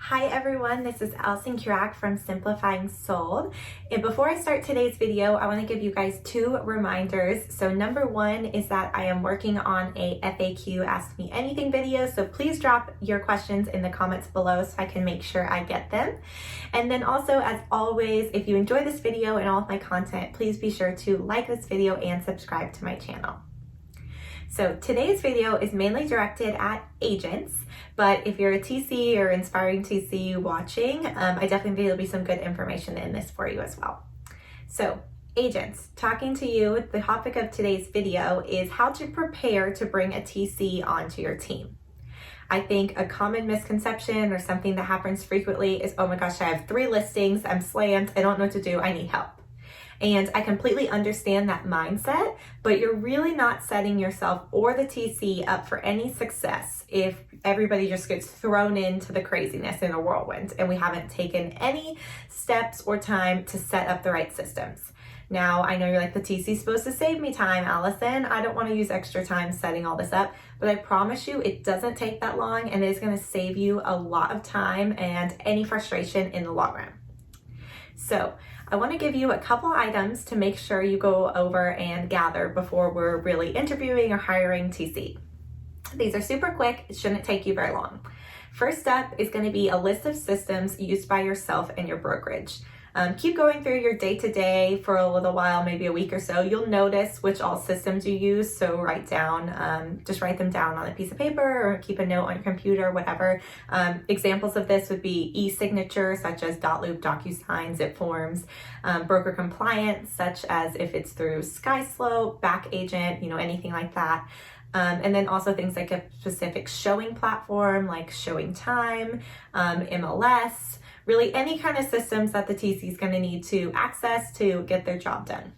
Hi everyone, this is Alison Kurak from Simplifying Sold. And before I start today's video, I want to give you guys two reminders. So number one is that I am working on a FAQ Ask Me Anything video, so please drop your questions in the comments below so I can make sure I get them. And then also, as always, if you enjoy this video and all of my content, please be sure to like this video and subscribe to my channel. So today's video is mainly directed at agents, but if you're a TC or inspiring TC watching, I definitely think there'll be some good information in this for you as well. So agents, talking to you, the topic of today's video is how to prepare to bring a TC onto your team. I think a common misconception or something that happens frequently is, oh my gosh, I have 3 listings, I'm slammed, I don't know what to do, I need help. And I completely understand that mindset, but you're really not setting yourself or the TC up for any success if everybody just gets thrown into the craziness in a whirlwind and we haven't taken any steps or time to set up the right systems. Now, I know you're like, the TC is supposed to save me time, Allison. I don't want to use extra time setting all this up, but I promise you it doesn't take that long and it's going to save you a lot of time and any frustration in the long run. So I want to give you a couple items to make sure you go over and gather before we're really interviewing or hiring TC. These are super quick, it shouldn't take you very long. First up is going to be a list of systems used by yourself and your brokerage. Keep going through your day-to-day for a little while, maybe a week or so. You'll notice which all systems you use, so just write them down on a piece of paper or keep a note on your computer, whatever. Examples of this would be e-signature, such as Dotloop, DocuSign, ZipForms, broker compliance, such as if it's through SkySlope, BackAgent, anything like that. And then also things like a specific showing platform like ShowingTime, MLS, really any kind of systems that the TC is going to need to access to get their job done.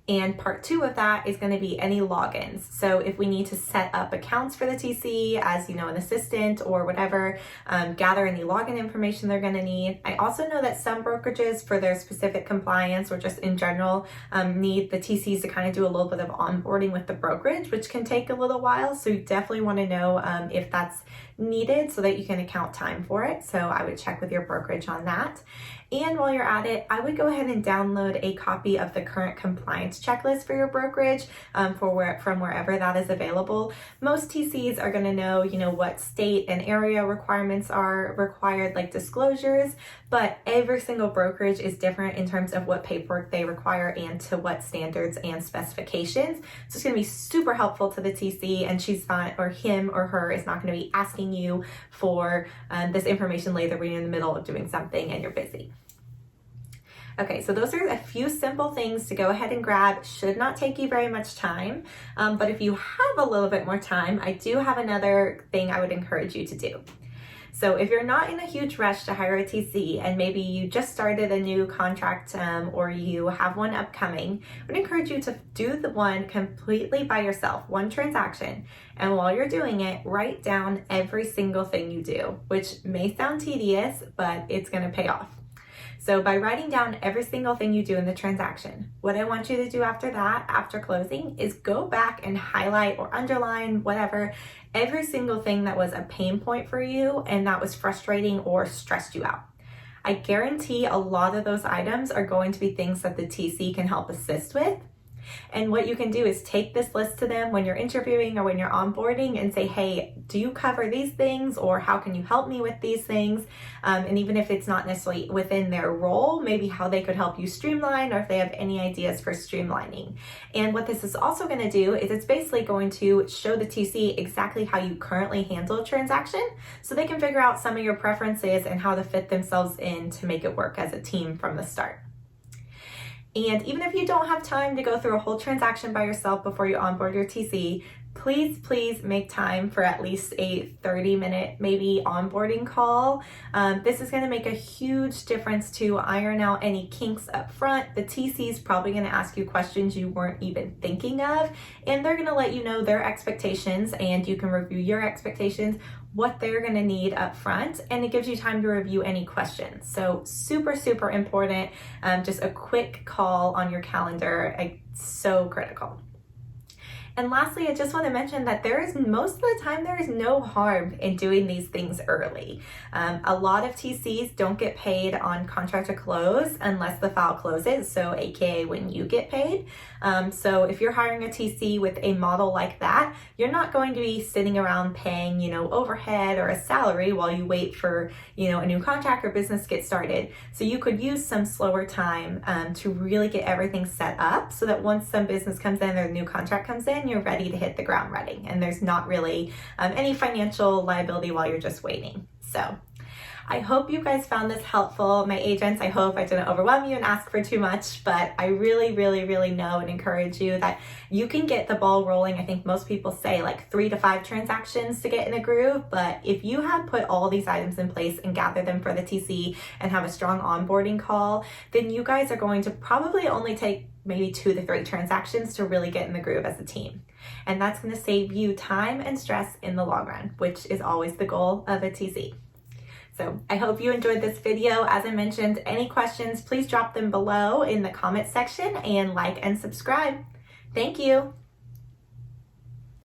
And part 2 of that is going to be any logins. So if we need to set up accounts for the TC as, an assistant or whatever, gather any login information they're going to need. I also know that some brokerages for their specific compliance or just in general need the TCs to kind of do a little bit of onboarding with the brokerage, which can take a little while. So you definitely want to know if that's needed so that you can account time for it. So I would check with your brokerage on that. And while you're at it, I would go ahead and download a copy of the current compliance checklist for your brokerage from wherever that is available. Most TCs are going to know, what state and area requirements are required, like disclosures, but every single brokerage is different in terms of what paperwork they require and to what standards and specifications. So it's going to be super helpful to the TC, and she's not, or him or her is not going to be asking you for this information later when you're in the middle of doing something and you're busy. Okay, so those are a few simple things to go ahead and grab. Should not take you very much time, but if you have a little bit more time, I do have another thing I would encourage you to do. So if you're not in a huge rush to hire a TC and maybe you just started a new contract or you have one upcoming, I would encourage you to do the one completely by yourself, one transaction. And while you're doing it, write down every single thing you do, which may sound tedious, but it's going to pay off. So by writing down every single thing you do in the transaction, what I want you to do after that, after closing, is go back and highlight or underline, whatever, every single thing that was a pain point for you and that was frustrating or stressed you out. I guarantee a lot of those items are going to be things that the TC can help assist with. And what you can do is take this list to them when you're interviewing or when you're onboarding and say, hey, do you cover these things, or how can you help me with these things? And even if it's not necessarily within their role, maybe how they could help you streamline, or if they have any ideas for streamlining. And what this is also going to do is it's basically going to show the TC exactly how you currently handle a transaction so they can figure out some of your preferences and how to fit themselves in to make it work as a team from the start. And even if you don't have time to go through a whole transaction by yourself before you onboard your TC, please make time for at least a 30-minute maybe onboarding call. This is going to make a huge difference to iron out any kinks up front. The TC is probably going to ask you questions you weren't even thinking of, and they're going to let you know their expectations, and you can review your expectations, what they're going to need up front, and it gives you time to review any questions. So super important. Just a quick call on your calendar, so critical. And lastly, I just want to mention that most of the time, there is no harm in doing these things early. A lot of TCs don't get paid on contract to close unless the file closes, so AKA when you get paid. So if you're hiring a TC with a model like that, you're not going to be sitting around paying, overhead or a salary while you wait for, a new contract or business to get started. So you could use some slower time to really get everything set up so that once some business comes in or a new contract comes in, you're ready to hit the ground running. And there's not really any financial liability while you're just waiting. So I hope you guys found this helpful. My agents, I hope I didn't overwhelm you and ask for too much, but I really, really, really know and encourage you that you can get the ball rolling. I think most people say like 3 to 5 transactions to get in a groove, but if you have put all these items in place and gather them for the TC and have a strong onboarding call, then you guys are going to probably only take maybe 2 to 3 transactions to really get in the groove as a team. And that's going to save you time and stress in the long run, which is always the goal of a TC. So I hope you enjoyed this video. As I mentioned, any questions, please drop them below in the comment section and like and subscribe. Thank you.